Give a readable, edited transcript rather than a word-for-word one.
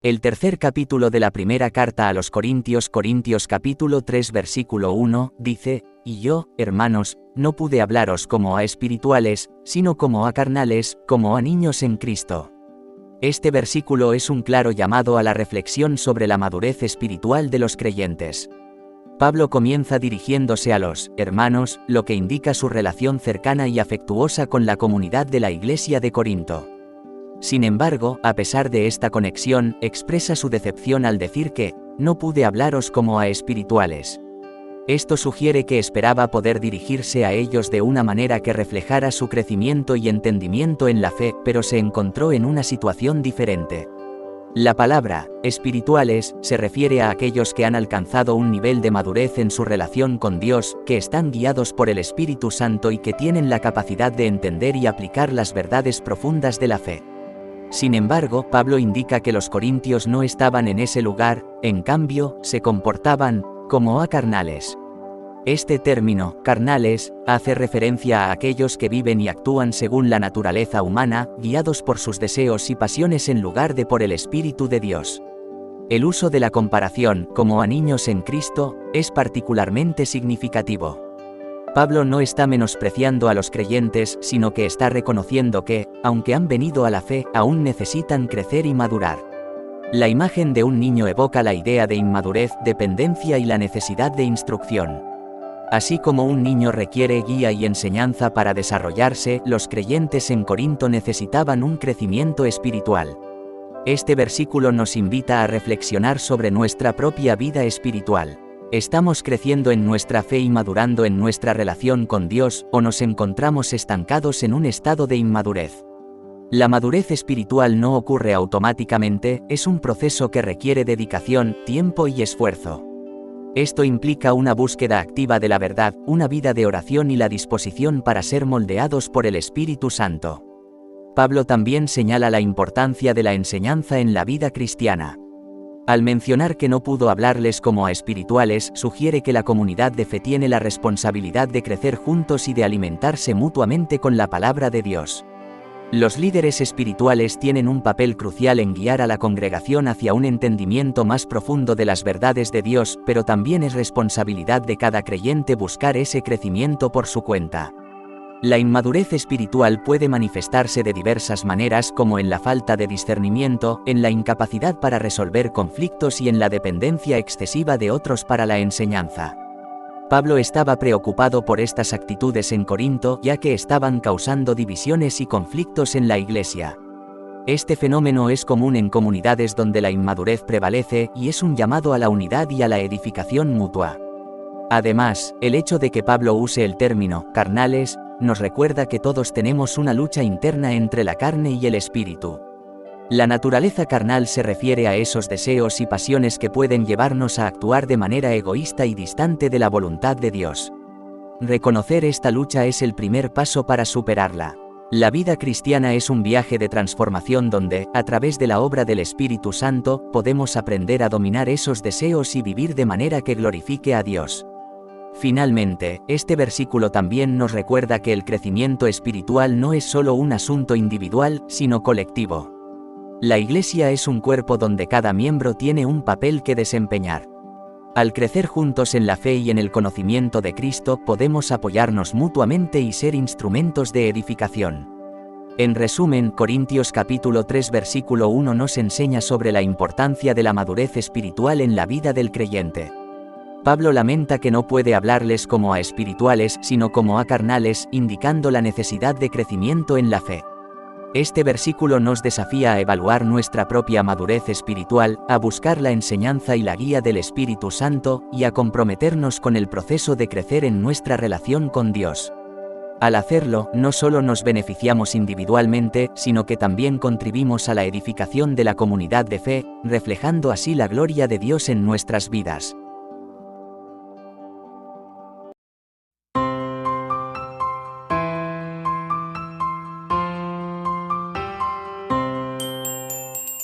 El tercer capítulo de la primera carta a los Corintios, Corintios capítulo 3 versículo 1, dice: «Y yo, hermanos, no pude hablaros como a espirituales, sino como a carnales, como a niños en Cristo». Este versículo es un claro llamado a la reflexión sobre la madurez espiritual de los creyentes. Pablo comienza dirigiéndose a los hermanos, lo que indica su relación cercana y afectuosa con la comunidad de la Iglesia de Corinto. Sin embargo, a pesar de esta conexión, expresa su decepción al decir que «no pude hablaros como a espirituales». Esto sugiere que esperaba poder dirigirse a ellos de una manera que reflejara su crecimiento y entendimiento en la fe, pero se encontró en una situación diferente. La palabra «espirituales» se refiere a aquellos que han alcanzado un nivel de madurez en su relación con Dios, que están guiados por el Espíritu Santo y que tienen la capacidad de entender y aplicar las verdades profundas de la fe. Sin embargo, Pablo indica que los corintios no estaban en ese lugar, en cambio, se comportaban como a carnales. Este término, carnales, hace referencia a aquellos que viven y actúan según la naturaleza humana, guiados por sus deseos y pasiones en lugar de por el Espíritu de Dios. El uso de la comparación, como a niños en Cristo, es particularmente significativo. Pablo no está menospreciando a los creyentes, sino que está reconociendo que, aunque han venido a la fe, aún necesitan crecer y madurar. La imagen de un niño evoca la idea de inmadurez, dependencia y la necesidad de instrucción. Así como un niño requiere guía y enseñanza para desarrollarse, los creyentes en Corinto necesitaban un crecimiento espiritual. Este versículo nos invita a reflexionar sobre nuestra propia vida espiritual. ¿Estamos creciendo en nuestra fe y madurando en nuestra relación con Dios, o nos encontramos estancados en un estado de inmadurez? La madurez espiritual no ocurre automáticamente, es un proceso que requiere dedicación, tiempo y esfuerzo. Esto implica una búsqueda activa de la verdad, una vida de oración y la disposición para ser moldeados por el Espíritu Santo. Pablo también señala la importancia de la enseñanza en la vida cristiana. Al mencionar que no pudo hablarles como a espirituales, sugiere que la comunidad de fe tiene la responsabilidad de crecer juntos y de alimentarse mutuamente con la palabra de Dios. Los líderes espirituales tienen un papel crucial en guiar a la congregación hacia un entendimiento más profundo de las verdades de Dios, pero también es responsabilidad de cada creyente buscar ese crecimiento por su cuenta. La inmadurez espiritual puede manifestarse de diversas maneras, como en la falta de discernimiento, en la incapacidad para resolver conflictos y en la dependencia excesiva de otros para la enseñanza. Pablo estaba preocupado por estas actitudes en Corinto, ya que estaban causando divisiones y conflictos en la iglesia. Este fenómeno es común en comunidades donde la inmadurez prevalece, y es un llamado a la unidad y a la edificación mutua. Además, el hecho de que Pablo use el término «carnales» nos recuerda que todos tenemos una lucha interna entre la carne y el espíritu. La naturaleza carnal se refiere a esos deseos y pasiones que pueden llevarnos a actuar de manera egoísta y distante de la voluntad de Dios. Reconocer esta lucha es el primer paso para superarla. La vida cristiana es un viaje de transformación donde, a través de la obra del Espíritu Santo, podemos aprender a dominar esos deseos y vivir de manera que glorifique a Dios. Finalmente, este versículo también nos recuerda que el crecimiento espiritual no es solo un asunto individual, sino colectivo. La Iglesia es un cuerpo donde cada miembro tiene un papel que desempeñar. Al crecer juntos en la fe y en el conocimiento de Cristo, podemos apoyarnos mutuamente y ser instrumentos de edificación. En resumen, Corintios capítulo 3 versículo 1 nos enseña sobre la importancia de la madurez espiritual en la vida del creyente. Pablo lamenta que no puede hablarles como a espirituales, sino como a carnales, indicando la necesidad de crecimiento en la fe. Este versículo nos desafía a evaluar nuestra propia madurez espiritual, a buscar la enseñanza y la guía del Espíritu Santo, y a comprometernos con el proceso de crecer en nuestra relación con Dios. Al hacerlo, no solo nos beneficiamos individualmente, sino que también contribuimos a la edificación de la comunidad de fe, reflejando así la gloria de Dios en nuestras vidas.